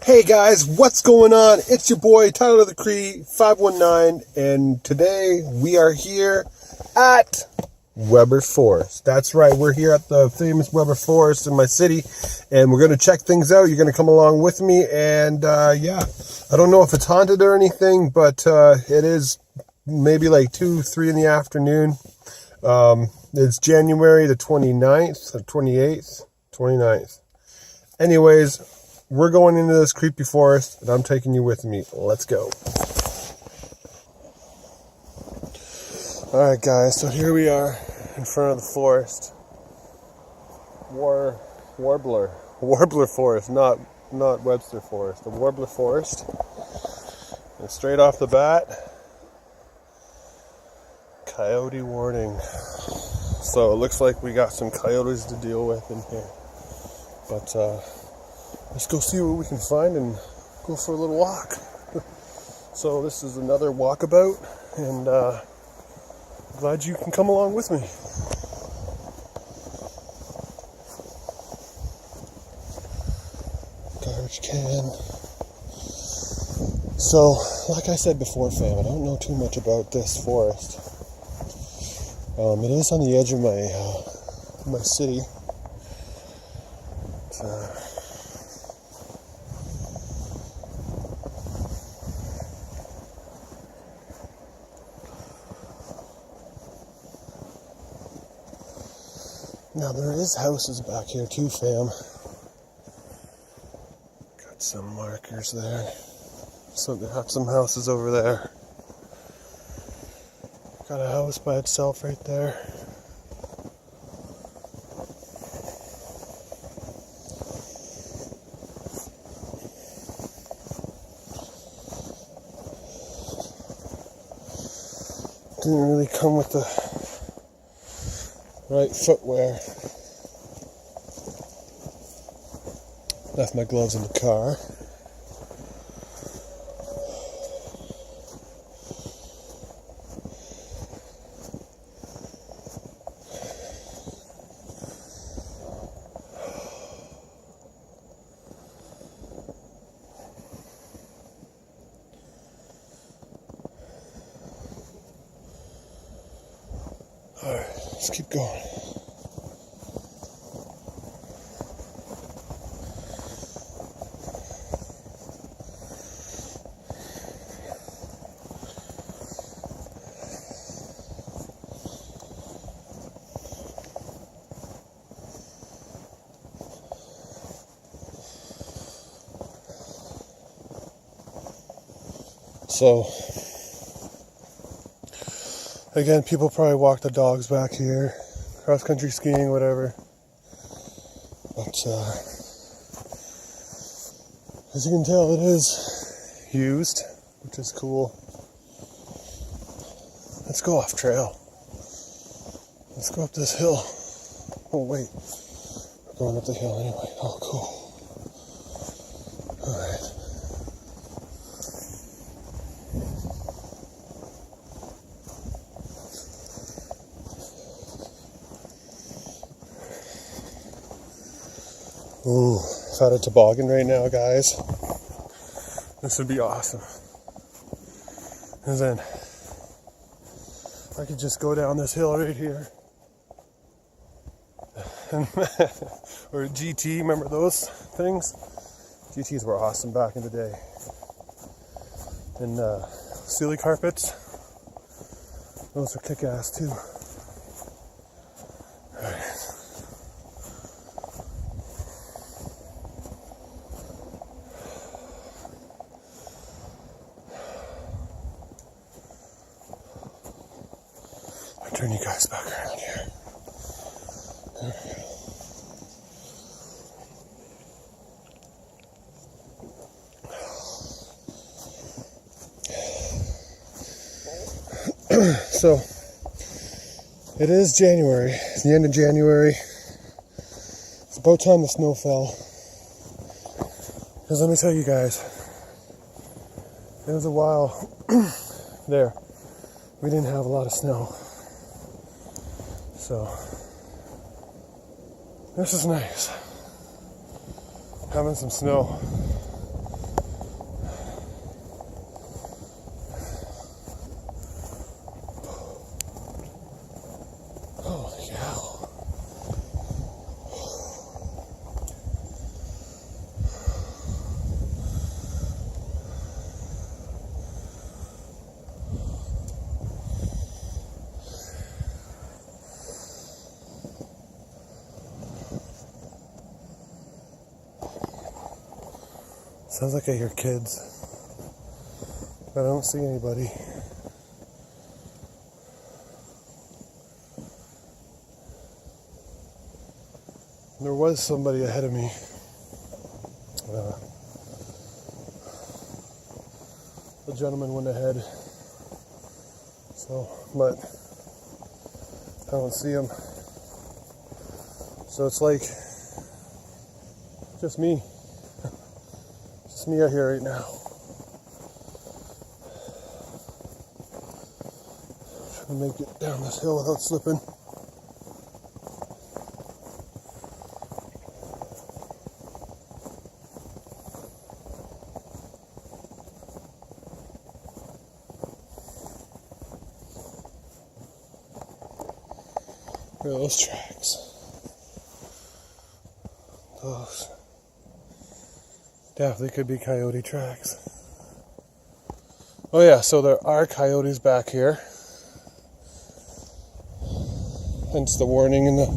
Hey guys, what's going on? It's your boy Tyler the Cree 519, and today we are here at Weber Forest. That's right, we're here at the famous Weber Forest in my city, and we're going to check things out. You're going to come along with me, and yeah, I don't know if it's haunted or anything, but it is maybe like 2, 3 in the afternoon. It's January the 29th, or 28th, 29th. Anyways, we're going into this creepy forest, and I'm taking you with me. Let's go. Alright guys, so here we are in front of the forest. Warbler forest, not Webster forest. The Warbler forest. And straight off the bat, coyote warning. So it looks like we got some coyotes to deal with in here. But let's go see what we can find and go for a little walk. So this is another walkabout, and glad you can come along with me. Garbage can. So, like I said before, fam, I don't know too much about this forest. It is on the edge of my city. Now there is houses back here too, fam. Got some markers there. So they have some houses over there. Got a house by itself right there. Didn't really come with the right footwear. Left my gloves in the car. Alright, let's keep going. So, again, people probably walk the dogs back here, cross-country skiing, whatever. But, as you can tell, it is used, which is cool. Let's go off trail. Let's go up this hill. Oh, wait. We're going up the hill anyway. Oh, cool. Alright. Ooh, if I had a toboggan right now, guys, this would be awesome. And then I could just go down this hill right here. Or GT, remember those things? GTs were awesome back in the day. And Sealy carpets, those are kick-ass too. Alright. Turn you guys back around here. There we go. So, it is January. It's the end of January. It's about time the snow fell. Because let me tell you guys, it was a while there. We didn't have a lot of snow. So, this is nice. Having some snow. Sounds like I hear kids, but I don't see anybody. There was somebody ahead of me. The gentleman went ahead, but I don't see him. So it's like just me out here right now. Trying to make it down this hill without slipping. Look at those tracks. Those definitely could be coyote tracks. Oh yeah, so there are coyotes back here. Hence the warning in the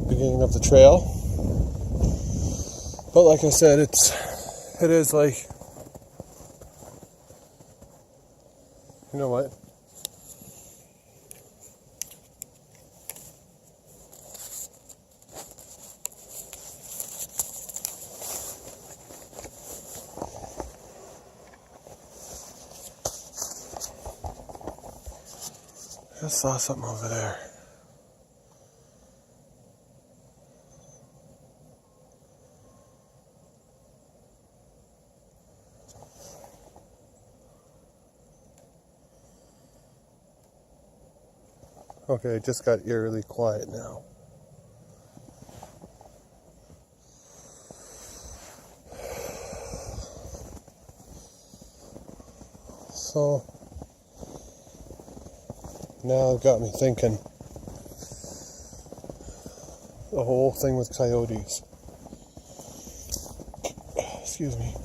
beginning of the trail. But like I said, it is like, you know what? I just saw something over there. Okay, it just got eerily quiet now. So now it got me thinking, the whole thing with coyotes. Excuse me.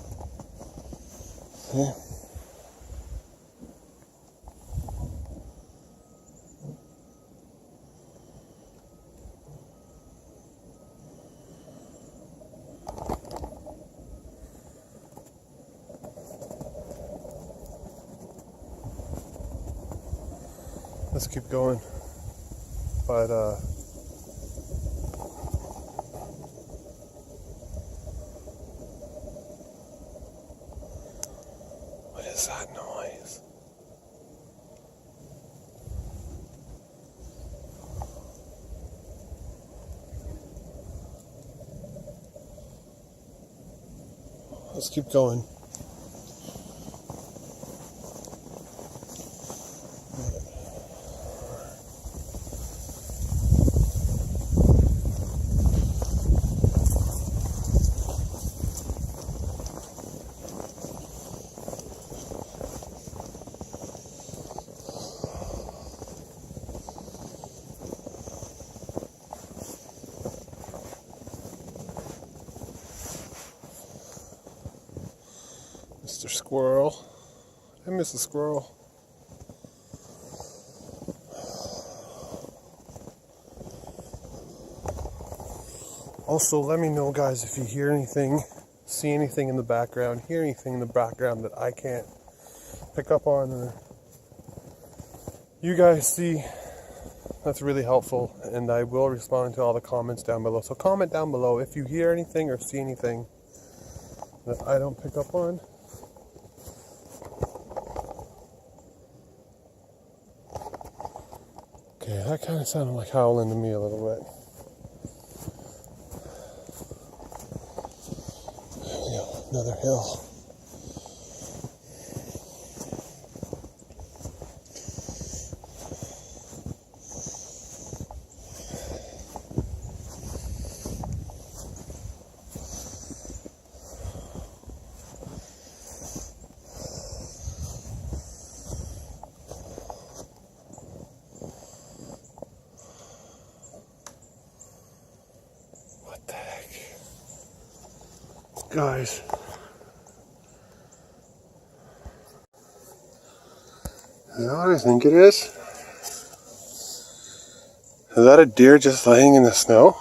Yeah. Let's keep going. But what is that noise? Let's keep going. Mr. Squirrel. I miss a squirrel. Also, let me know, guys, if you hear anything, see anything in the background, hear anything in the background that I can't pick up on, or you guys see. That's really helpful, and I will respond to all the comments down below. So comment down below if you hear anything or see anything that I don't pick up on. Okay, that kind of sounded like howling to me a little bit. There we go, another hill. What the heck? Guys. You know what I think it is? Is that a deer just laying in the snow?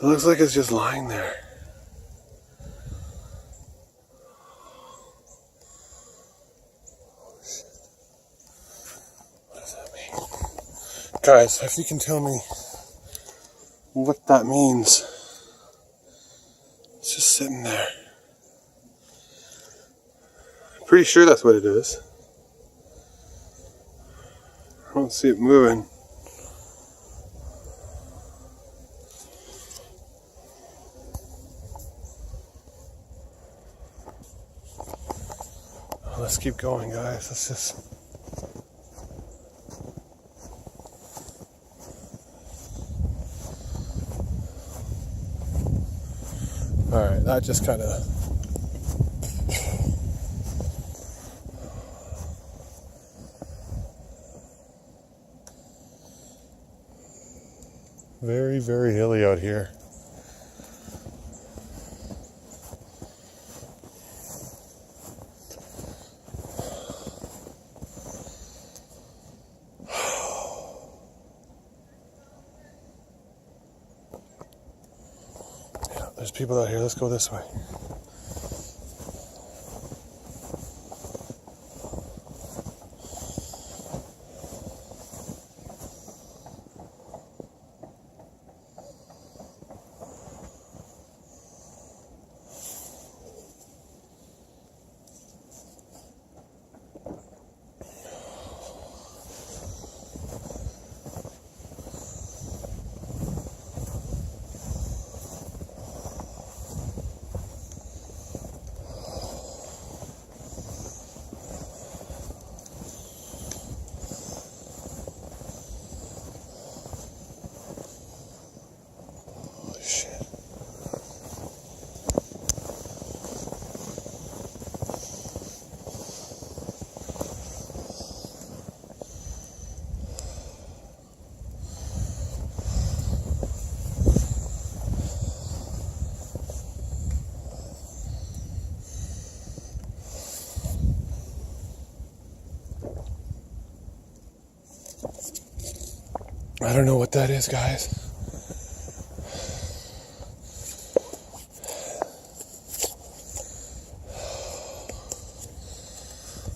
looks like it's just lying there. What does that mean? Guys, if you can tell me what that means. It's just sitting there. I'm pretty sure that's what it is. I don't see it moving. Let's keep going, guys. Let's just... Alright, that just kind of... Very, very hilly out here. There's people out here. Let's go this way. I don't know what that is, guys.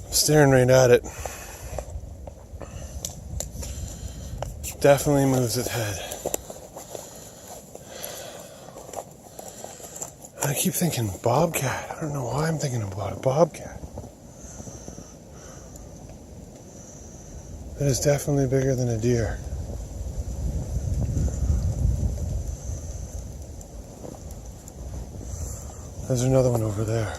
I'm staring right at it. Definitely moves its head. I keep thinking bobcat. I don't know why I'm thinking about a bobcat. It is definitely bigger than a deer. There's another one over there.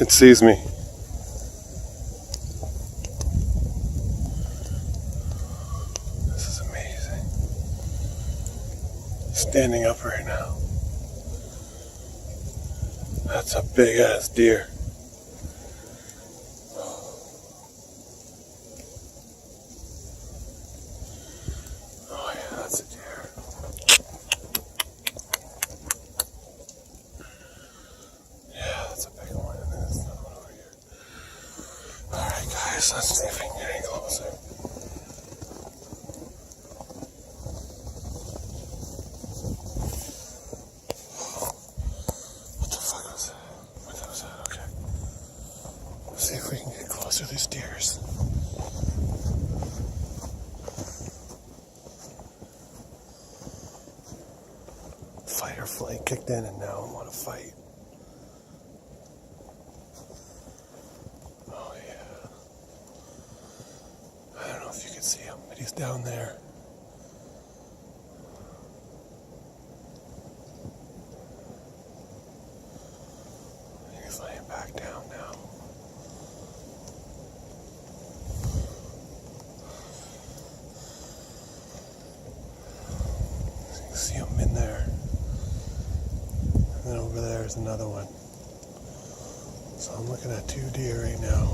It sees me. This is amazing. Standing up right now. That's a big ass deer. That's a deer. Yeah, that's a big one. And there's another one over here. Alright, guys, let's see if we can get any closer. What the fuck was that? What was that? Okay. Let's see if we can get closer to these deers. Fight or flight kicked in, and now I want to fight. Oh yeah. I don't know if you can see him, but he's down there. He's laying back down now. You can see him in there. And then over there is another one. So I'm looking at 2 deer right now,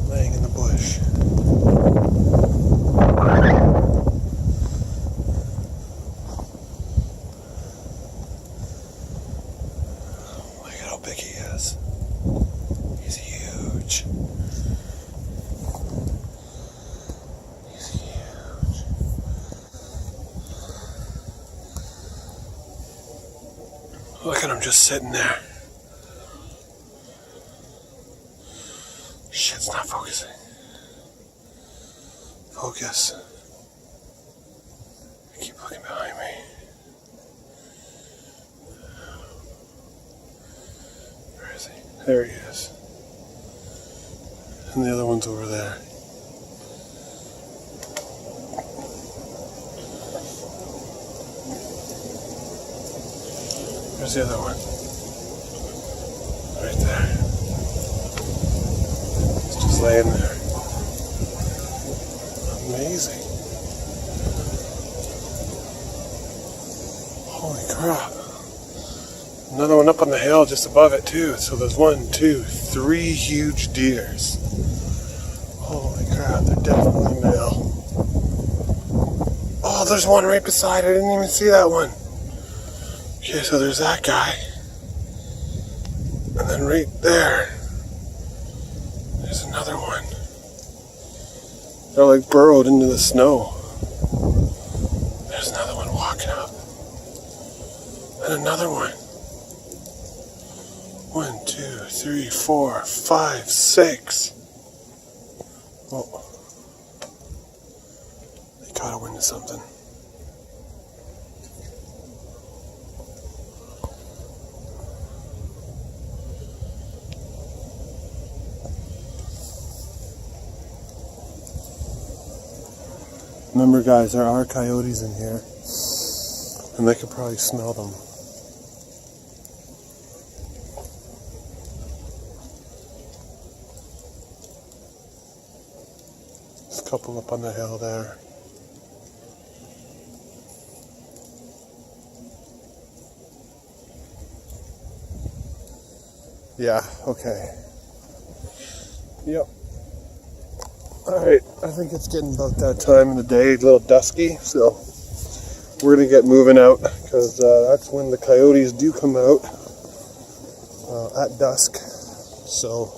laying in the bush. Look at how big he is. Look at him just sitting there. Shit's not focusing. Focus. I keep looking behind me. Where is he? There he is. And the other one's over there. There's the other one. Right there. It's just laying there. Amazing. Holy crap. Another one up on the hill just above it too. So there's 1, 2, 3 huge deers. Holy crap, they're definitely in the hill. Oh, there's one right beside it. I didn't even see that one. Okay, so there's that guy. And then right there, there's another one. They're like burrowed into the snow. There's another one walking up. And another one. 1, 2, 3, 4, 5, 6. Oh. They caught a wind of something. Remember guys, there are coyotes in here, and they could probably smell them. There's a couple up on the hill there. Yeah, okay. Yep. Alright, I think it's getting about that time of the day, a little dusky, so we're going to get moving out, because that's when the coyotes do come out, at dusk, so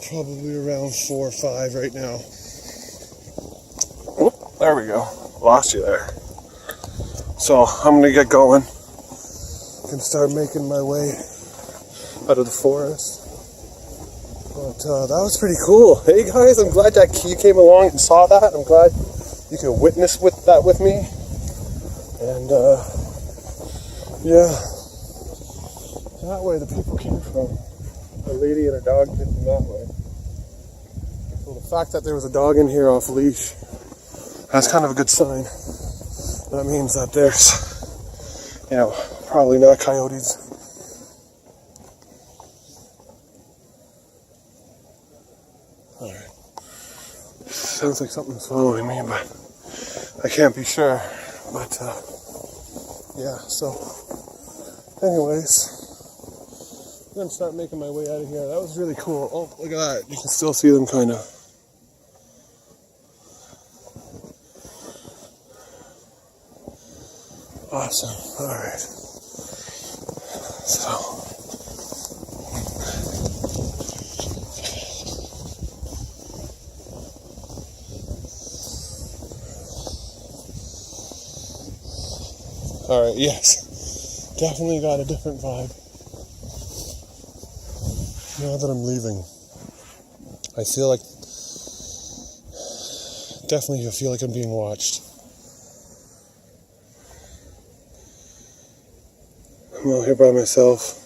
probably around 4 or 5 right now. Oop, there we go, lost you there. So I'm going to get going, can start making my way out of the forest. But that was pretty cool. Hey guys, I'm glad that you came along and saw that. I'm glad you could witness that with me. And yeah, that way the people came from. A lady and a dog came from that way. So the fact that there was a dog in here off leash, that's kind of a good sign. That means that there's, you know, probably not coyotes. Alright. Sounds like something's following me, but I can't be sure. But, yeah, so, anyways, I'm going to start making my way out of here. That was really cool. Oh, look at that. You can still see them, kind of. Awesome. Alright. So, alright, yes. Definitely got a different vibe. Now that I'm leaving, I feel like, definitely I feel like I'm being watched. I'm out here by myself.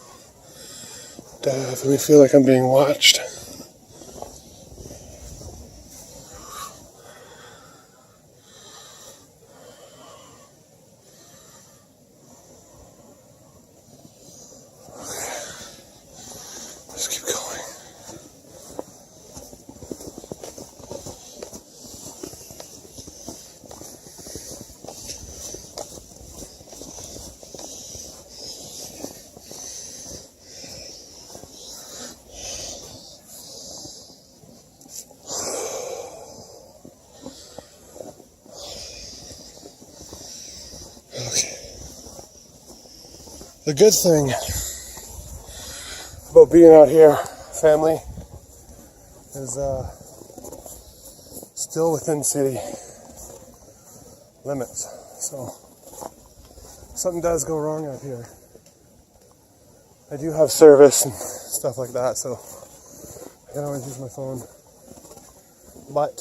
Definitely feel like I'm being watched. Let's keep going. Okay. The good thing about being out here, family, is still within city limits. So something does go wrong out here. I do have service and stuff like that, so I can always use my phone. But